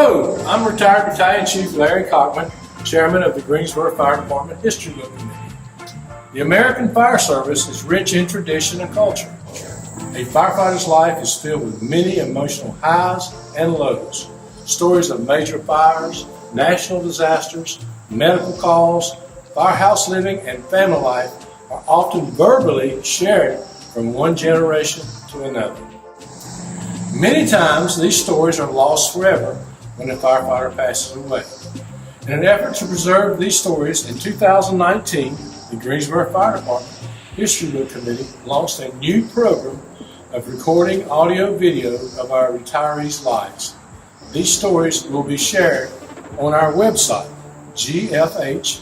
Hello, I'm retired Battalion Chief Larry Cockman, Chairman of the Greensboro Fire Department History Book Committee. The American Fire Service is rich in tradition and culture. A firefighter's life is filled with many emotional highs and lows. Stories of major fires, national disasters, medical calls, firehouse living, and family life are often verbally shared from one generation to another. Many times these stories are lost forever when a firefighter passes away. In an effort to preserve these stories, in 2019, the Greensboro Fire Department History Book Committee launched a new program of recording audio-video of our retirees' lives. These stories will be shared on our website, gfhbc.org.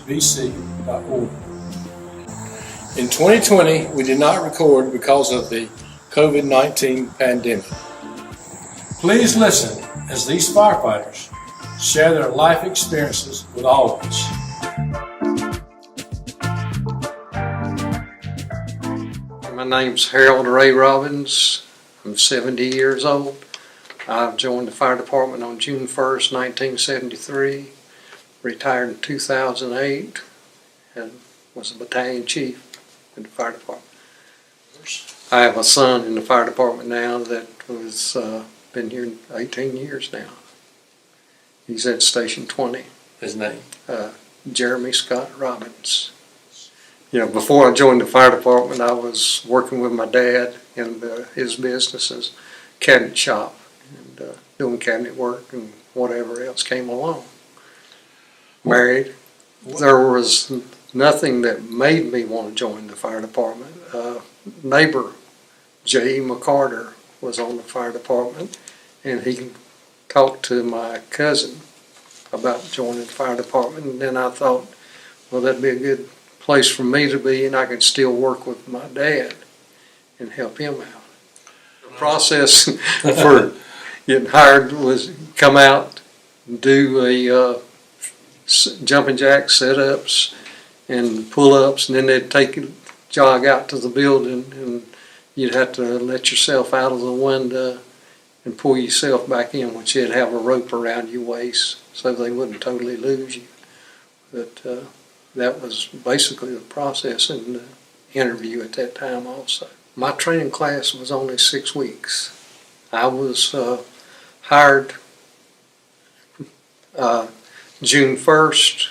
In 2020, we did not record because of the COVID-19 pandemic. Please listen as these firefighters share their life experiences with all of us. My name's Harold Ray Robbins. I'm 70 years old. I joined the fire department on June 1st, 1973, retired in 2008, and was a battalion chief in the fire department. I have a son in the fire department now that was been here 18 years now. He's at Station 20. His name? Jeremy Scott Robbins. You know, before I joined the fire department, I was working with my dad in his business as cabinet shop and doing cabinet work and whatever else came along. Married. There was nothing that made me want to join the fire department. Neighbor J.E. McCarter was on the fire department, and he talked to my cousin about joining the fire department, and then I thought, well, that'd be a good place for me to be, and I could still work with my dad and help him out. The process for getting hired was come out, do a jumping jack sit-ups and pull-ups, and then they'd take a jog out to the building, and you'd have to let yourself out of the window and pull yourself back in, which you'd have a rope around your waist so they wouldn't totally lose you. But that was basically the process in the interview at that time also. My training class was only 6 weeks. I was hired June 1st,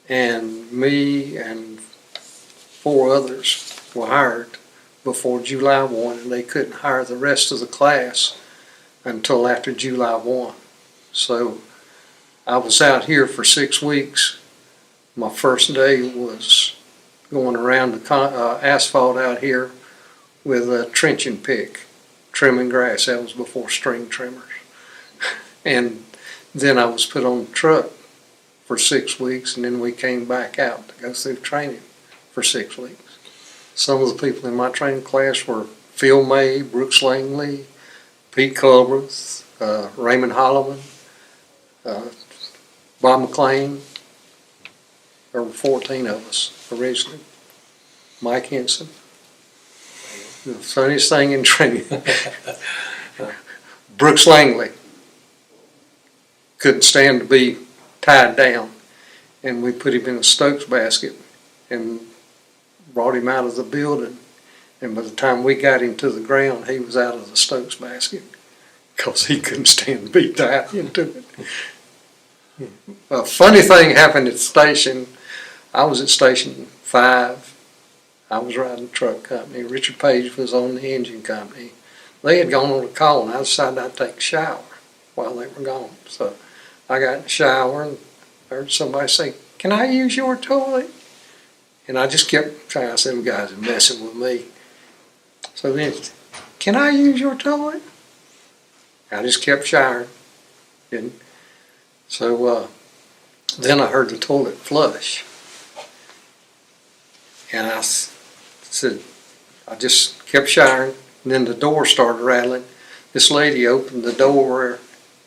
and me and 4 others were hired before July 1, and they couldn't hire the rest of the class until after July 1. So I was out here for 6 weeks. My first day was going around the asphalt out here with a trenching pick, trimming grass. That was before string trimmers. And then I was put on the truck for 6 weeks, and then we came back out to go through training for 6 weeks. Some of the people in my training class were Phil May, Brooks Langley, Pete Culbreth, Raymond Holloman, Bob McLean. There were 14 of us originally. Mike Henson. The funniest thing in training. Brooks Langley couldn't stand to be tied down, and we put him in a Stokes basket and brought him out of the building, and by the time we got him to the ground, he was out of the Stokes basket because he couldn't stand to be tied into it. A funny thing happened at the station. I was at Station 5. I was riding the truck company. Richard Page was on the engine company. They had gone on a call, and I decided I'd take a shower while they were gone. So I got in the shower and heard somebody say, "Can I use your toilet?" And I just kept trying. I said, "Them guys are messing with me." So then, "Can I use your toilet?" I just kept showering. And so then I heard the toilet flush. And I said, I just kept showering. And then the door started rattling. This lady opened the door,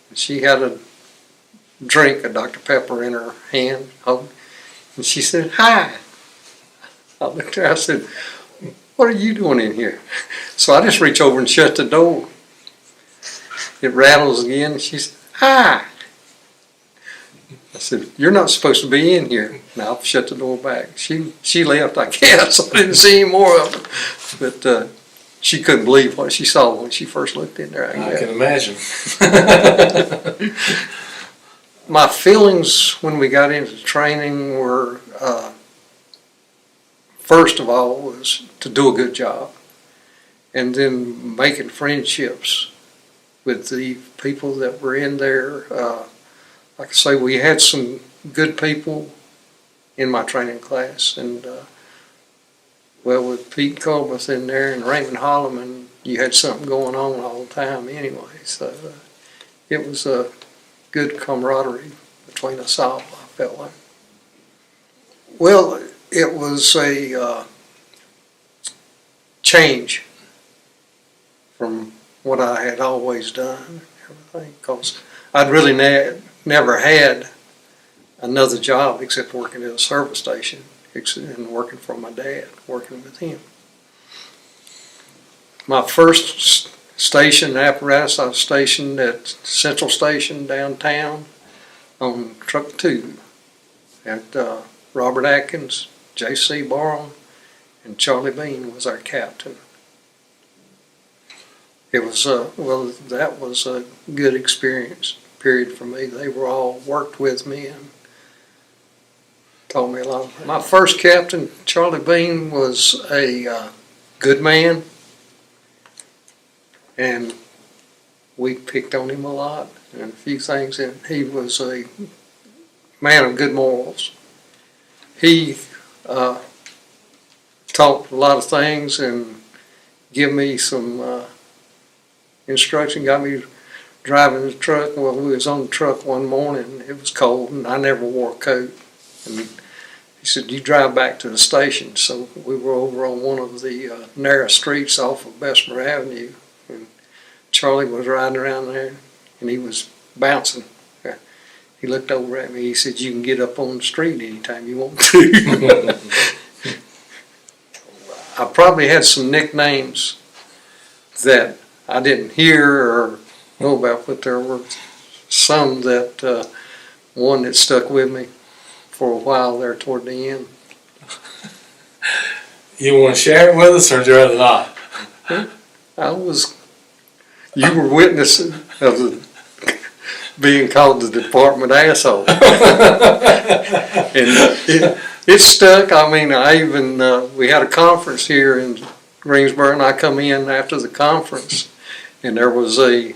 and she had a drink, a Dr. Pepper in her hand. And she said, "Hi." I looked at her, I said, "What are you doing in here?" So I just reached over and shut the door. It rattles again. She said, Hi. I said, you're not supposed to be in here. Now I shut the door back. She left, I guess. I didn't see any more of her. But she couldn't believe what she saw when she first looked in there. I can imagine. My feelings when we got into training were, first of all, was to do a good job. And then making friendships with the people that were in there. Like I say, we had some good people in my training class. And, well, with Pete Colbeth in there and Raymond Holloman, you had something going on all the time anyway. So it was a good camaraderie between us all, I felt like. Well, it was a change from what I had always done, everything, because I'd really never had another job except working at a service station and working for my dad, working with him. My first station apparatus, I was stationed at Central Station downtown on Truck 2 at Robert Atkins, J.C. Barham, and Charlie Bean was our captain. It was, well, that was a good experience period for me. They were all worked with me and taught me a lot. My first captain, Charlie Bean, was a good man, and we picked on him a lot and a few things, and he was a man of good morals. He taught a lot of things and gave me some instruction, got me driving the truck. Well, we was on the truck one morning, it was cold, and I never wore a coat. And he said, you drive back to the station. So we were over on one of the narrow streets off of Bessemer Avenue, and Charlie was riding around there, and he was bouncing. He looked over at me, he said, you can get up on the street anytime you want to. I probably had some nicknames that I didn't hear or know about, but there were some that, one that stuck with me for a while there toward the end. You want to share it with us, or would you rather not? You were witnessing of the being called the department asshole. And it stuck. I mean, I even, we had a conference here in Greensboro, and I come in after the conference, and there was a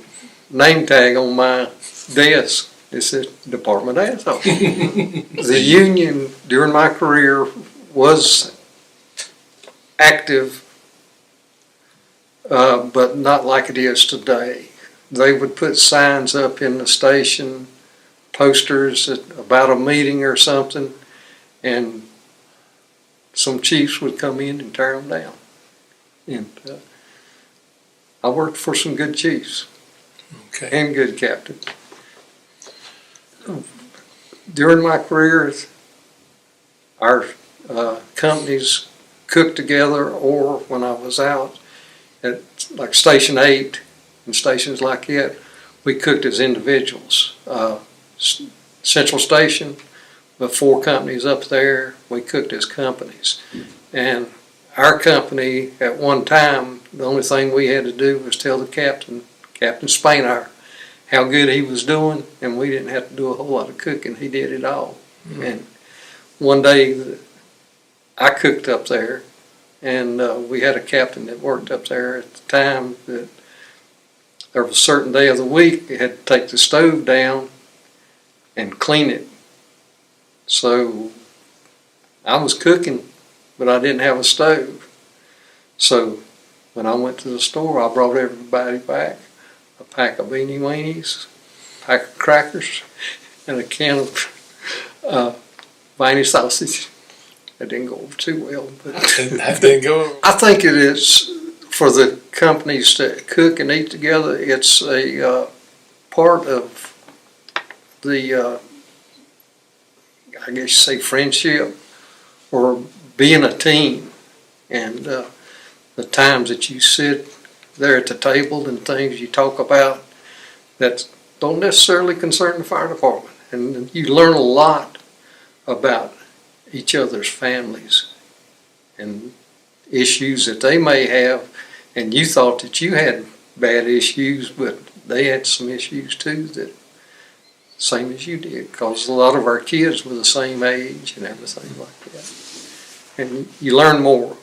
name tag on my desk. It said department asshole. The union during my career was active, but not like it is today. They would put signs up in the station, posters about a meeting or something, and some chiefs would come in and tear them down. And I worked for some good chiefs, Okay. and good captains. During my career, our companies cooked together, or when I was out at like Station 8 and stations like that, we cooked as individuals. Central Station, the 4 companies up there, we cooked as companies. And our company, at one time, the only thing we had to do was tell the captain, Captain Spainhour, how good he was doing, and we didn't have to do a whole lot of cooking. He did it all. Mm-hmm. And one day, I cooked up there, and we had a captain that worked up there at the time that there was a certain day of the week they had to take the stove down and clean it. So I was cooking, but I didn't have a stove. So when I went to the store, I brought everybody back a pack of beanie weenies, a pack of crackers, and a can of viney sausage. That didn't go over too well, but That didn't go. I think it is for the companies to cook and eat together. It's a part of the, I guess you say, friendship or being a team, and the times that you sit there at the table and things you talk about, that's don't necessarily concern the fire department. And you learn a lot about each other's families and issues that they may have, and you thought that you had bad issues, but they had some issues too, that same as you did, because a lot of our kids were the same age and everything like that. And you learn more.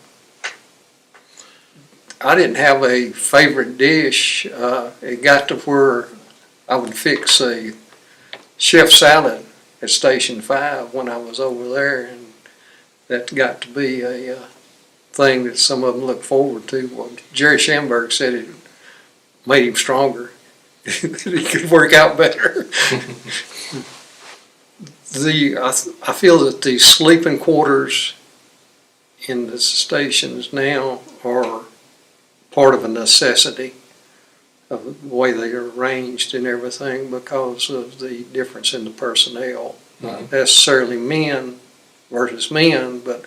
I didn't have a favorite dish. It got to where I would fix a chef salad at Station 5 when I was over there, and that got to be a thing that some of them look forward to. Well, Jerry Schamberg said it made him stronger. He could work out better. I feel that the sleeping quarters in the stations now are part of a necessity of the way they are arranged and everything, because of the difference in the personnel. Not necessarily men versus men, but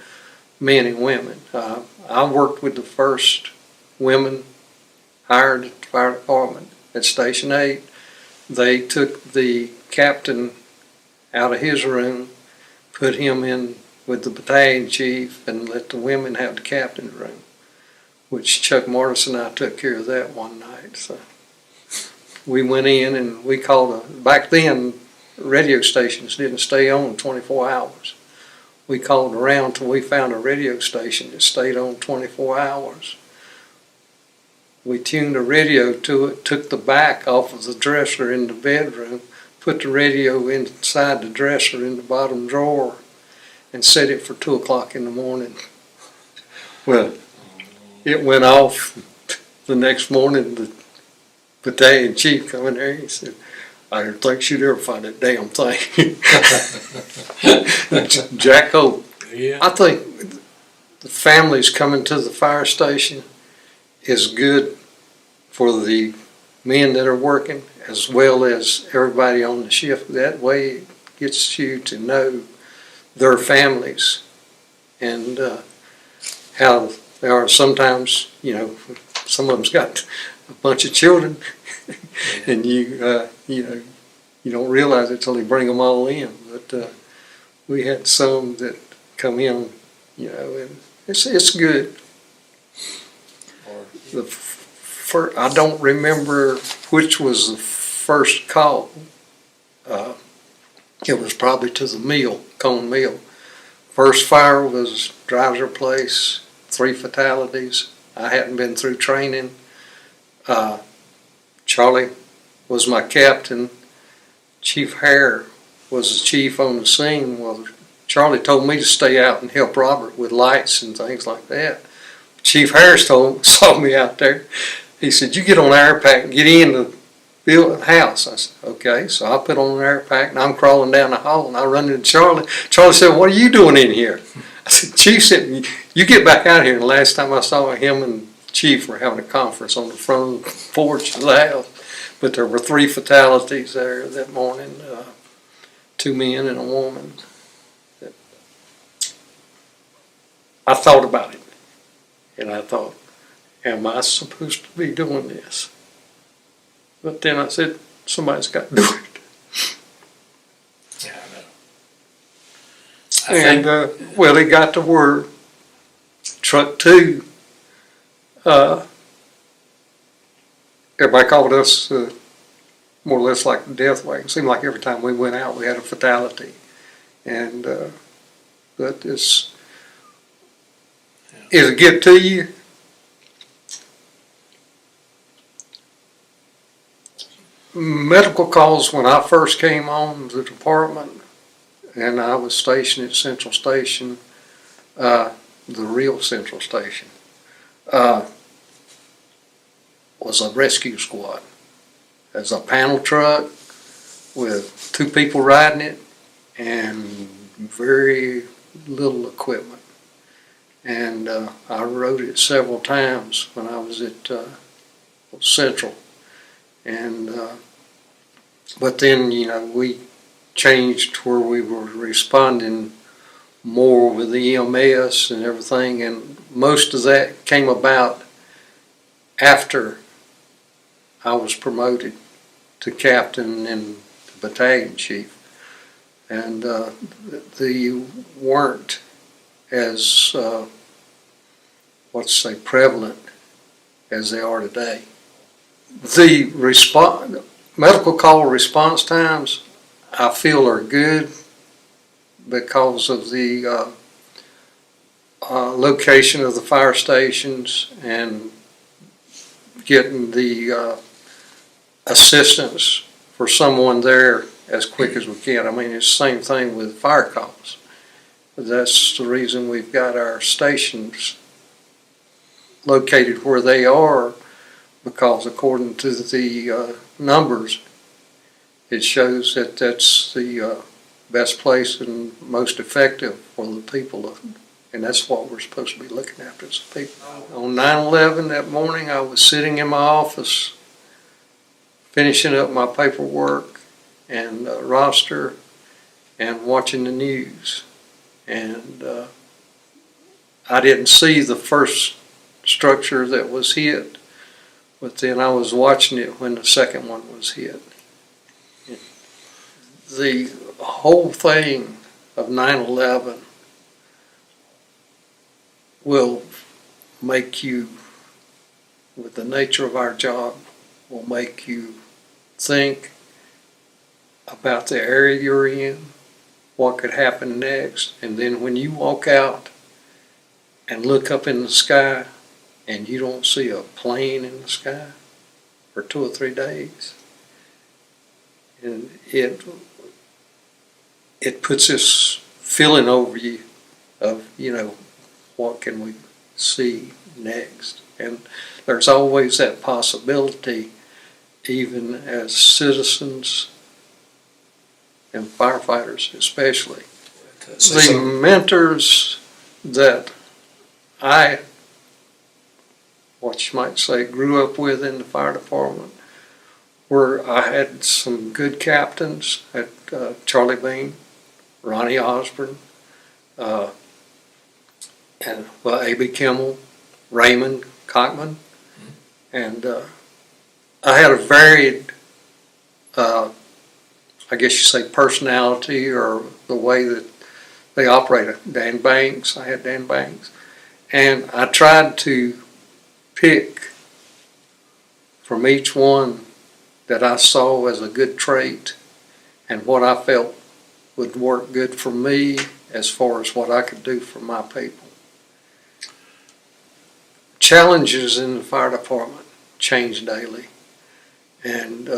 men and women. I worked with the first women hired at the fire department at Station 8. They took the captain out of his room, put him in with the battalion chief, and let the women have the captain's room, which Chuck Morris and I took care of that one night. So we went in and we called back then radio stations didn't stay on 24 hours. We called around till we found a radio station that stayed on 24 hours. We tuned the radio to it, took the back off of the dresser in the bedroom, put the radio inside the dresser in the bottom drawer, and set it for 2 o'clock in the morning. Well, it went off the next morning. The battalion chief come in there, he said, "I didn't think you'd ever find that damn thing." Jack Hope. Yeah. I think the families coming to the fire station is good for the men that are working, as well as everybody on the shift. That way it gets you to know their families and how they are. Sometimes, some of them's got a bunch of children, and you don't realize it till they bring them all in. But we had some that come in, and it's good. I don't remember which was the first call. It was probably to the Cone Mill. First fire was Driver Place, 3 fatalities. I hadn't been through training. Charlie was my captain. Chief Hare was the chief on the scene. Well, Charlie told me to stay out and help Robert with lights and things like that. Chief Harris saw me out there. He said, "You get on the air pack and get in the house." I said, "Okay." So I put on an air pack and I'm crawling down the hall and I run into Charlie. Charlie said, "What are you doing in here?" I said, "Chief said, you get back out here." And the last time I saw him and Chief were having a conference on the front of the porch of the house. But there were 3 fatalities there that morning, 2 men and a woman. I thought about it. And I thought, am I supposed to be doing this? But then I said, somebody's got to do it. Yeah, I know. And, well, it got to where truck 2, everybody called us more or less like the death wagon. It seemed like every time we went out, we had a fatality. And, but it'll get to you. Medical calls when I first came on the department, and I was stationed at Central Station, the real Central Station, was a rescue squad. There's a panel truck with 2 people riding it and very little equipment. And I rode it several times when I was at Central. And but then, we changed where we were responding more with the EMS and everything, and most of that came about after I was promoted to captain and battalion chief. And they weren't as, prevalent as they are today. The medical call response times, I feel, are good because of the location of the fire stations and getting the assistance for someone there as quick as we can. I mean, it's the same thing with fire calls. That's the reason we've got our stations located where they are, because according to the numbers, it shows that that's the best place and most effective for the people, and that's what we're supposed to be looking after as people. On 9/11 that morning, I was sitting in my office finishing up my paperwork and roster and watching the news, and I didn't see the first structure that was hit, but then I was watching it when the second one was hit. The whole thing of 9/11 will make you, with the nature of our job, will make you think about the area you're in, what could happen next, and then when you walk out and look up in the sky and you don't see a plane in the sky for 2 or 3 days, and it puts this feeling over you of, what can we see next? And there's always that possibility, even as citizens and firefighters especially. The mentors that I, what you might say, grew up with in the fire department, I had some good captains at Charlie Bean, Ronnie Osborne, and A.B. Kimmel, Raymond Cockman, and I had a varied, I guess you say, personality, or the way that they operated. Dan Banks, I had Dan Banks, and I tried to pick from each one that I saw as a good trait and what I felt would work good for me as far as what I could do for my people. Challenges in the fire department change daily, and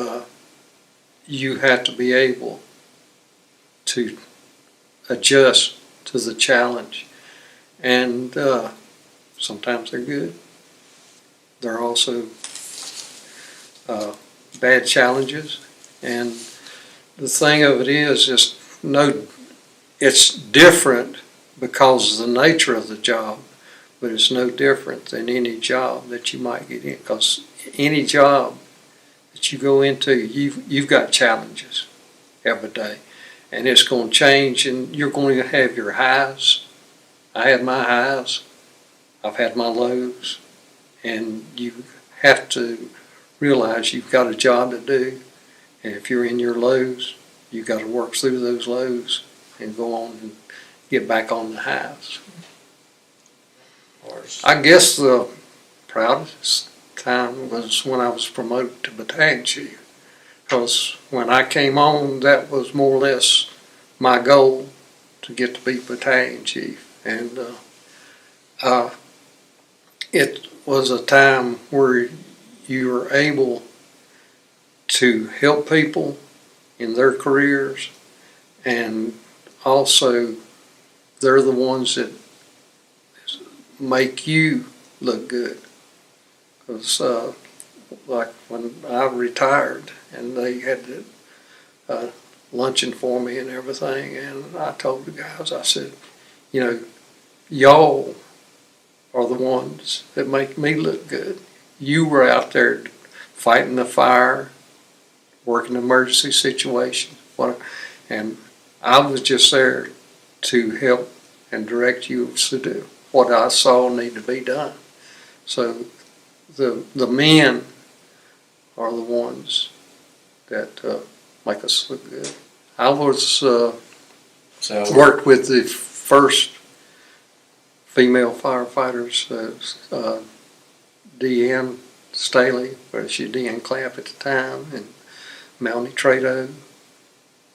you have to be able to adjust to the challenge. And sometimes they're good. They're also bad challenges. And the thing of it is it's different because of the nature of the job, but it's no different than any job that you might get in, because any job that you go into, you've got challenges every day, and it's going to change, and you're going to have your highs. I had my highs, I've had my lows, and you have to realize you've got a job to do, and if you're in your lows, you've got to work through those lows and go on and get back on the highs. I guess the proudest time was when I was promoted to battalion chief, because when I came on, that was more or less my goal, to get to be battalion chief. And it was a time where you were able to help people in their careers, and also they're the ones that make you look good. Because like when I retired and they had luncheon for me and everything, and I told the guys, I said, y'all are the ones that make me look good. You were out there fighting the fire, working emergency situations, and I was just there to help and direct you to do what I saw need to be done. So the men are the ones that make us look good. I was So worked with the first female firefighters, Deanne Staley, or she Deanne Clapp at the time, and Melanie Trado,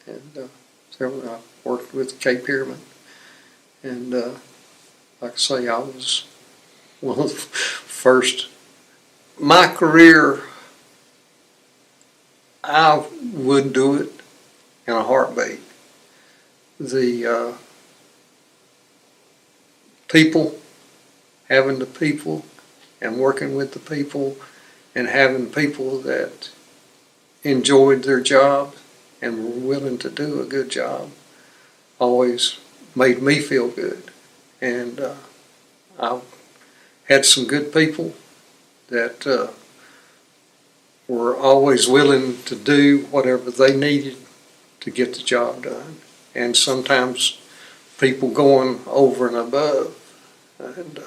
and several. I worked with Kay Pierman, and like I say, I was one of the first. My career, I would do it in a heartbeat. The people, having the people and working with the people and having people that enjoyed their job and were willing to do a good job always made me feel good. And I had some good people that were always willing to do whatever they needed to get the job done. And sometimes people going over and above. And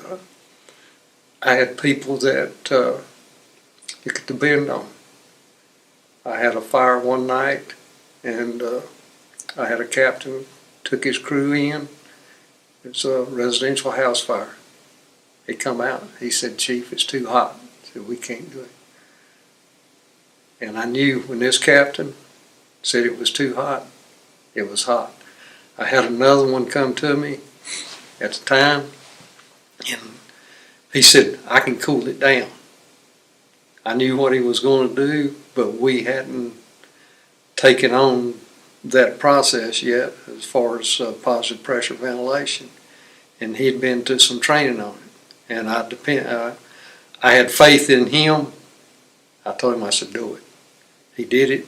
I had people that you could depend on. I had a fire one night, and I had a captain took his crew in. It's a residential house fire. He come out. He said, "Chief, it's too hot." I said, "We can't do it." And I knew when this captain said it was too hot, it was hot. I had another one come to me at the time, and he said, "I can cool it down." I knew what he was going to do, but we hadn't taken on that process yet as far as positive pressure ventilation. And he'd been to some training on it. And I had faith in him. I told him, I said, "Do it." He did it.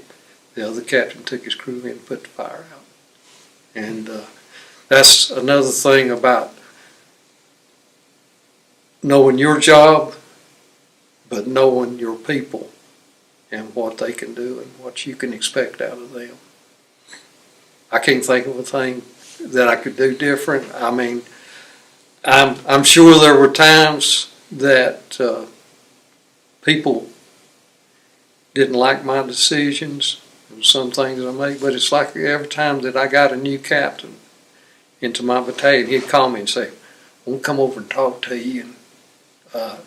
The other captain took his crew in and put the fire out. And that's another thing about knowing your job, but knowing your people and what they can do and what you can expect out of them. I can't think of a thing that I could do different. I mean, I'm sure there were times that people didn't like my decisions and some things I made, but it's like every time that I got a new captain into my battalion, he'd call me and say, "I want to come over and talk to you, and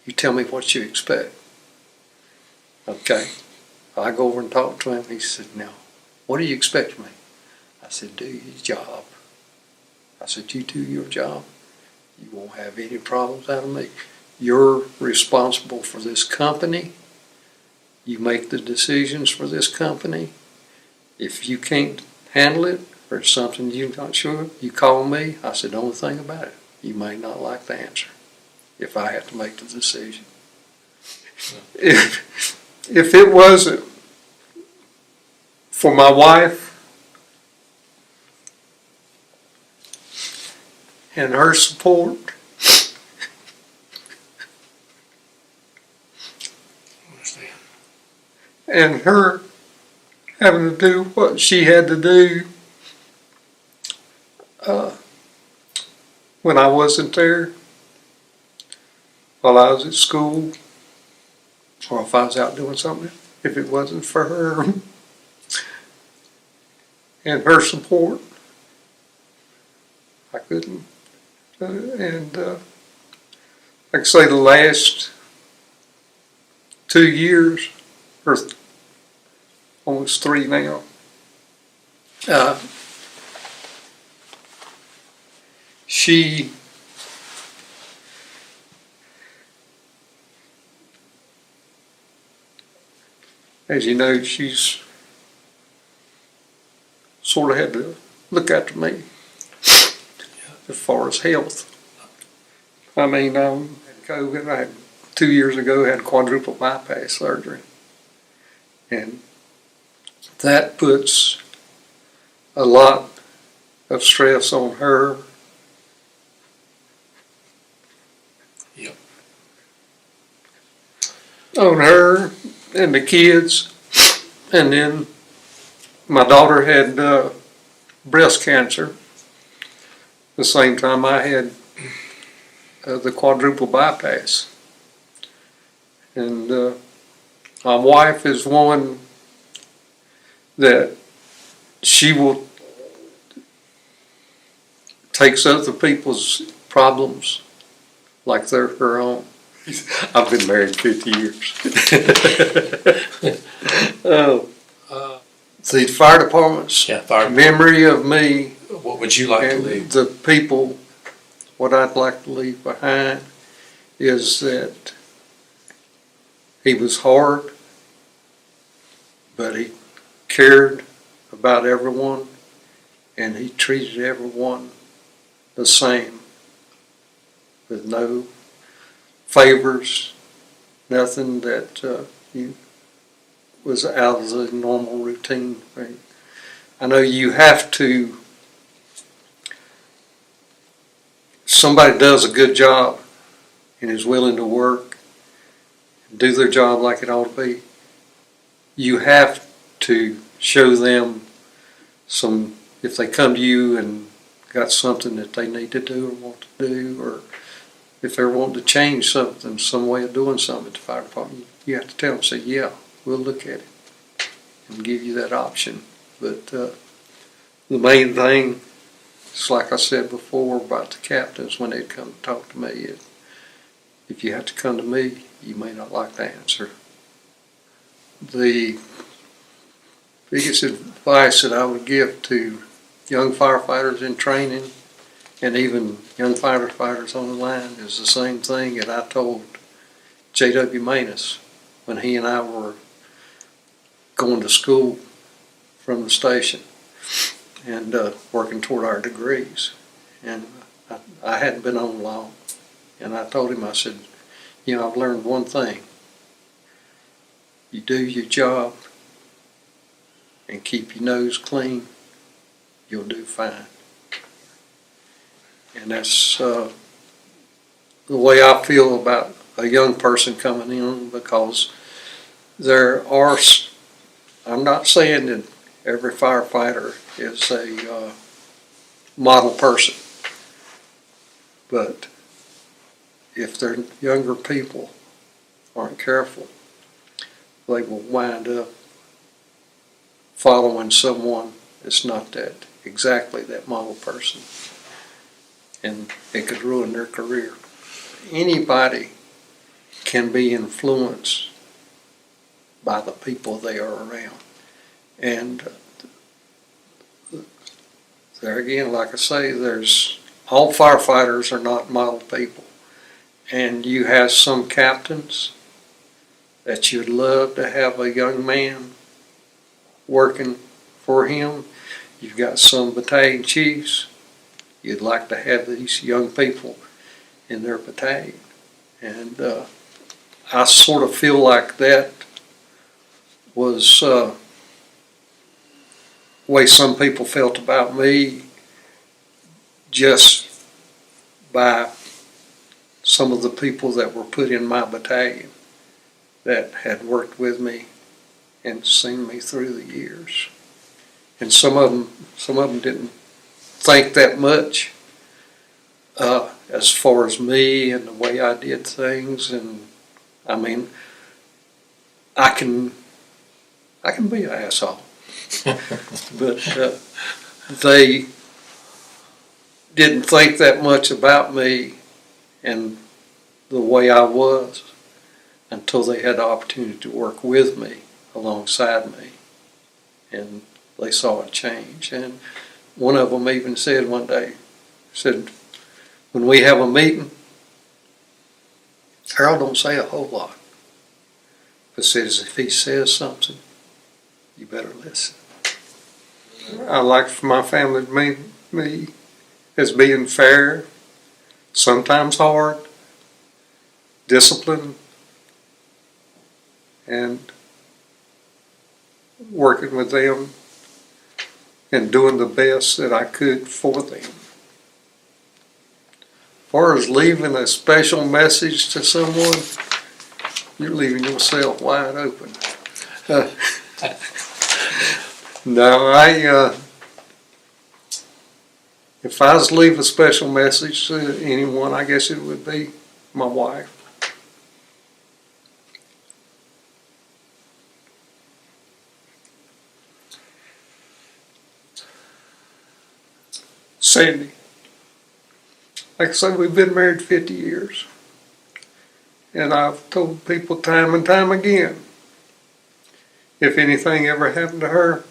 you tell me what you expect." Okay. I go over and talk to him. He said, "Now, what do you expect of me?" I said, "Do your job." I said, "You do your job. You won't have any problems out of me. You're responsible for this company. You make the decisions for this company. If you can't handle it or it's something you're not sure, you call me." I said, "The only thing about it, you may not like the answer if I have to make the decision." If it wasn't for my wife and her support, and her having to do what she had to do when I wasn't there, while I was at school, or if I was out doing something, if it wasn't for her and her support, I couldn't. And like I say, the last 2 years, or almost 3 now, she as you know, she's sort of had to look after me as far as health. I mean, I had COVID. I had 2 years ago had quadruple bypass surgery, and that puts a lot of stress on her. Yep. On her and the kids, and then my daughter had breast cancer the same time I had the quadruple bypass. And my wife is one that she will takes other people's problems like they're her own. I've been married 50 years. The fire department's memory of me. What would you like to And leave? the people, what I'd like to leave behind is that he was hard, but he cared about everyone, and he treated everyone the same, with no favors, nothing that was out of the normal routine. I know you have to, somebody does a good job and is willing to work and do their job like it ought to be, you have to show them some, if they come to you and got something that they need to do or want to do, or if they're wanting to change something, some way of doing something at the fire department, you have to tell them, say, yeah, we'll look at it and give you that option. But the main thing, it's like I said before about the captains when they'd come to talk to me, if you have to come to me, you may not like the answer. The biggest advice that I would give to young firefighters in training and even young firefighters on the line is the same thing that I told J.W. Manus when he and I were going to school from the station and working toward our degrees. And I hadn't been on long. And I told him, I said, you know, I've learned one thing. You do your job and keep your nose clean, you'll do fine. And that's the way I feel about a young person coming in, because there are, I'm not saying that every firefighter is a model person, but if their younger people aren't careful, they will wind up following someone that's not that exactly that model person, and it could ruin their career. Anybody can be influenced by the people they are around, and there again, like I say, there's all firefighters are not model people, and you have some captains that you'd love to have a young man working for him. You've got some battalion chiefs you'd like to have these young people in their battalion. And I sort of feel like that was the way some people felt about me, just by some of the people that were put in my battalion that had worked with me and seen me through the years. And some of them didn't think that much as far as me and the way I did things. And I mean, I can be an asshole, but they didn't think that much about me and the way I was until they had the opportunity to work with me, alongside me, and they saw a change. And one of them even said one day, said, when we have a meeting, Harold don't say a whole lot, but says if he says something, you better listen. I like for my family to meet me as being fair, sometimes hard, disciplined, and working with them and doing the best that I could for them. As far as leaving a special message to someone, you're leaving yourself wide open. No, if I was to leave a special message to anyone, I guess it would be my wife. Sandy. Like I say, we've been married 50 years. And I've told people time and time again, if anything ever happened to her,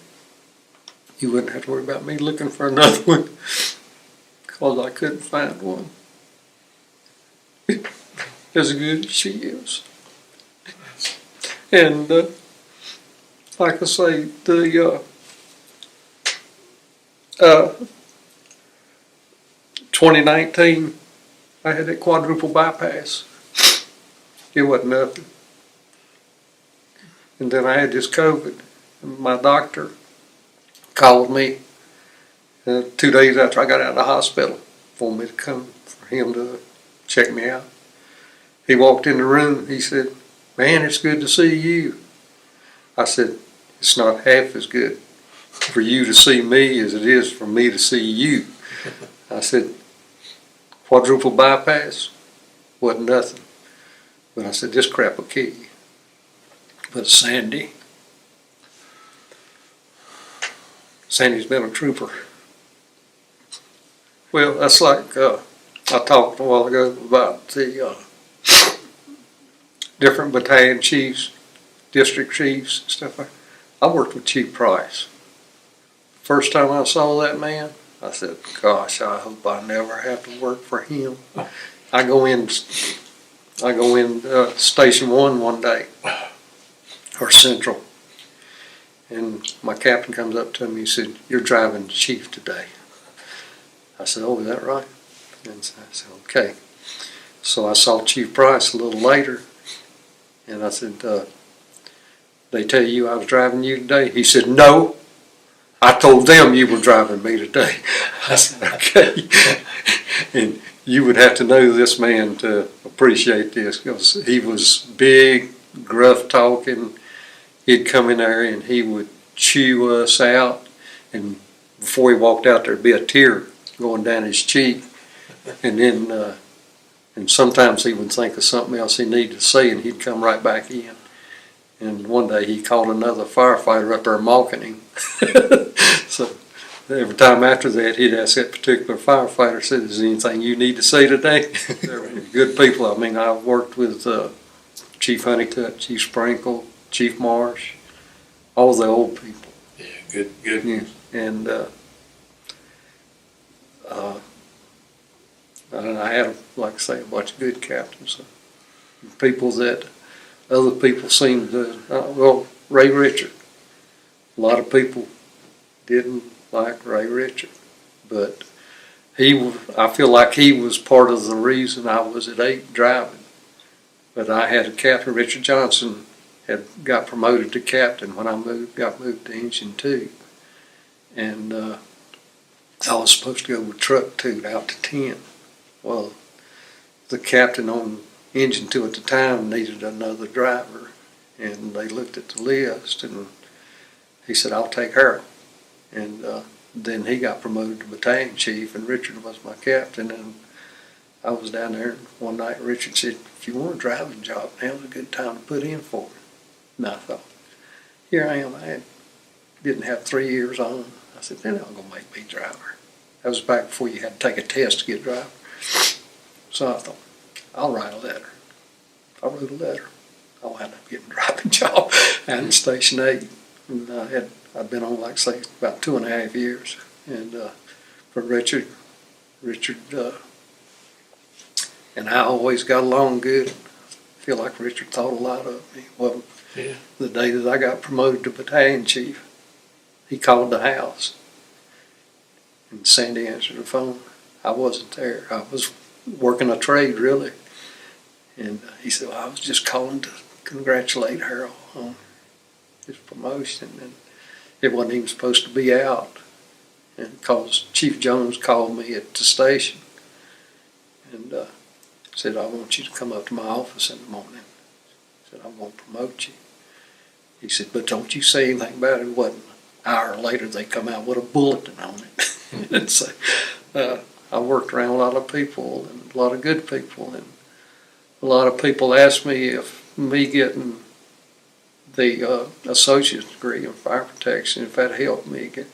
you wouldn't have to worry about me looking for another one, because I couldn't find one as good as she is. And like I say, the 2019, I had that quadruple bypass. It wasn't nothing. And then I had this COVID. And my doctor called me 2 days after I got out of the hospital for me to come, for him to check me out. He walked in the room. He said, "Man, it's good to see you." I said, "It's not half as good for you to see me as it is for me to see you." I said, "Quadruple bypass wasn't nothing. But I said, this crap will kill you." But Sandy's been a trooper. Well, that's like I talked a while ago about the different battalion chiefs, district chiefs, stuff like that. I worked with Chief Price. First time I saw that man, I said, "Gosh, I hope I never have to work for him." I go in Station 1 one day, or Central, and my captain comes up to me. He said, "You're driving the chief today." I said, "Oh, is that right?" And so I said, "Okay." So I saw Chief Price a little later, and I said, "They tell you I was driving you today?" He said, "No, I told them you were driving me today." I said, "Okay." And you would have to know this man to appreciate this, because he was big, gruff talking. He'd come in there and he would chew us out, and before he walked out there'd be a tear going down his cheek, and then and sometimes he would think of something else he needed to say, and he'd come right back in. And one day he called another firefighter up there mocking him. So every time after that, he'd ask that particular firefighter, said, "Is there anything you need to say today?" They're good people. I mean, I've worked with Chief Honeycutt, Chief Sprinkle, Chief Marsh, all the old people. Yeah, good. Yeah. And I had, like I say, a bunch of good captains. People that other people seem to, well, Ray Richard. A lot of people didn't like Ray Richard, but I feel like he was part of the reason I was at 8 driving. But I had a captain, Richard Johnson, got promoted to captain when I got moved to Engine 2. And I was supposed to go with truck 2 out to 10. Well, the captain on Engine 2 at the time needed another driver, and they looked at the list, and he said, "I'll take Harold." And then he got promoted to battalion chief, and Richard was my captain. And I was down there one night, and Richard said, "If you want a driving job, now's a good time to put in for it." And I thought, here I am. Didn't have 3 years on. I said, "They're not going to make me driver." That was back before you had to take a test to get driver. So I thought, I'll write a letter. I wrote a letter. I'll end up getting a driving job out in Station 8. And I'd been on, like I say, about 2.5 years. And for Richard, and I always got along good. I feel like Richard thought a lot of me. Well, Yeah. The day that I got promoted to battalion chief, he called the house. And Sandy answered the phone. I wasn't there. I was working a trade, really. And he said, "Well, I was just calling to congratulate Harold on his promotion." And it wasn't even supposed to be out. And because Chief Jones called me at the station and said, "I want you to come up to my office in the morning." I said, "I'm going to promote you." He said, "But don't you say anything about it." It wasn't an hour later they come out with a bulletin on it. And so I worked around a lot of people, and a lot of good people, and a lot of people asked me if me getting the associate's degree in fire protection, if that helped me. I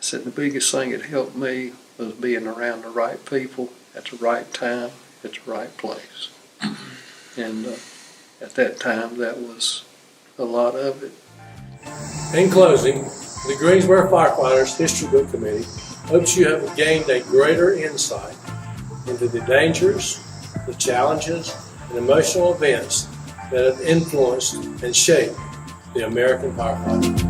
said the biggest thing that helped me was being around the right people at the right time, at the right place. And at that time, that was a lot of it. In closing, the Greensboro Firefighters History Book Committee hopes you have gained a greater insight into the dangers, the challenges, and emotional events that have influenced and shaped the American firefighter.